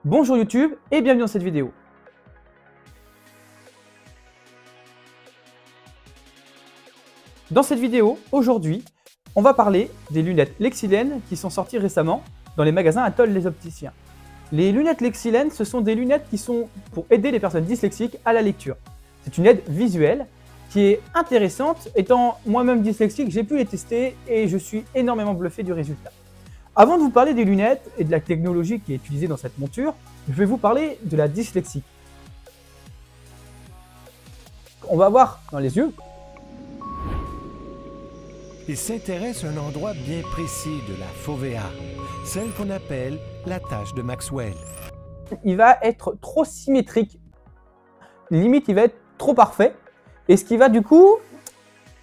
Bonjour YouTube et bienvenue dans cette vidéo. Dans cette vidéo, aujourd'hui, on va parler des lunettes Lexilens qui sont sorties récemment dans les magasins Atoll les opticiens. Les lunettes Lexilens, ce sont des lunettes qui sont pour aider les personnes dyslexiques à la lecture. C'est une aide visuelle qui est intéressante. Étant moi-même dyslexique, j'ai pu les tester et je suis énormément bluffé du résultat. Avant de vous parler des lunettes et de la technologie qui est utilisée dans cette monture, je vais vous parler de la dyslexie. On va voir dans les yeux. Il s'intéresse à un endroit bien précis de la fovea, celle qu'on appelle la tache de Maxwell. Il va être trop symétrique, limite il va être trop parfait, et ce qui va du coup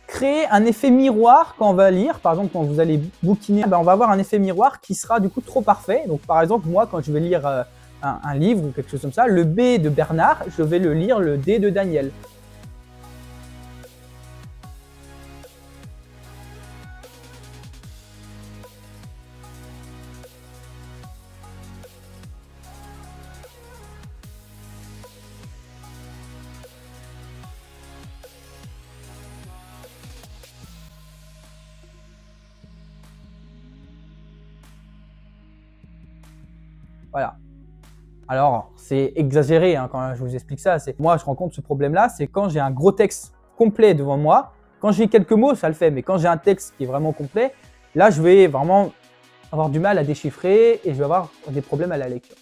créer un effet miroir quand on va lire. Par exemple, quand vous allez bouquiner, on va avoir un effet miroir qui sera du coup trop parfait. Donc par exemple, moi quand je vais lire un livre ou quelque chose comme ça, le B de Bernard, je vais le lire le D de Daniel. Voilà. Alors, c'est exagéré hein, quand je vous explique ça. Moi, je rencontre ce problème-là, c'est quand j'ai un gros texte complet devant moi. Quand j'ai quelques mots, ça le fait, mais quand j'ai un texte qui est vraiment complet, là, je vais vraiment avoir du mal à déchiffrer et je vais avoir des problèmes à la lecture.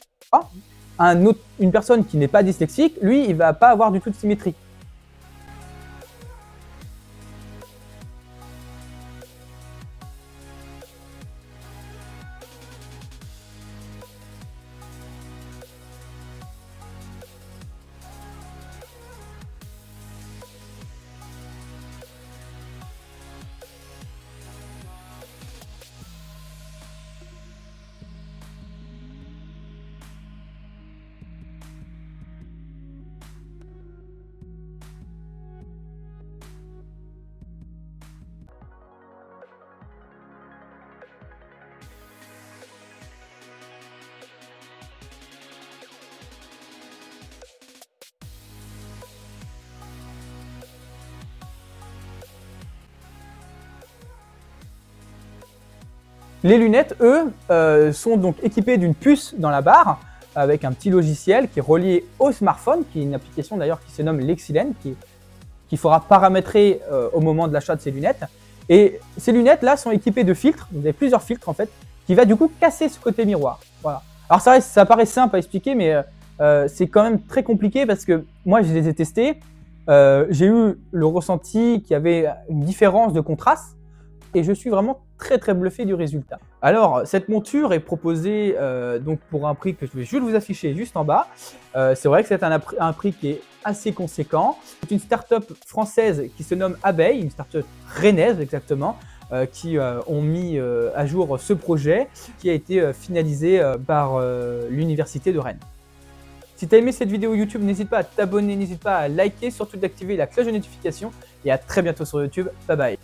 Une personne qui n'est pas dyslexique, lui, il ne va pas avoir du tout de symétrie. Les lunettes, eux, sont donc équipées d'une puce dans la barre avec un petit logiciel qui est relié au smartphone, qui est une application d'ailleurs qui se nomme Lexilens, qu'il faudra paramétrer au moment de l'achat de ces lunettes. Et ces lunettes-là sont équipées de filtres, vous avez plusieurs filtres en fait, qui va du coup casser ce côté miroir. Voilà. Alors ça paraît simple à expliquer, mais c'est quand même très compliqué parce que moi je les ai testés, j'ai eu le ressenti qu'il y avait une différence de contraste. Et je suis vraiment très bluffé du résultat. Alors, cette monture est proposée donc pour un prix que je vais juste vous afficher juste en bas. C'est vrai que c'est un prix qui est assez conséquent. C'est une start-up française qui se nomme Abeille, une start-up rennaise exactement, qui ont mis à jour ce projet qui a été finalisé par l'Université de Rennes. Si tu as aimé cette vidéo YouTube, n'hésite pas à t'abonner, n'hésite pas à liker, surtout d'activer la cloche de notification et à très bientôt sur YouTube. Bye bye.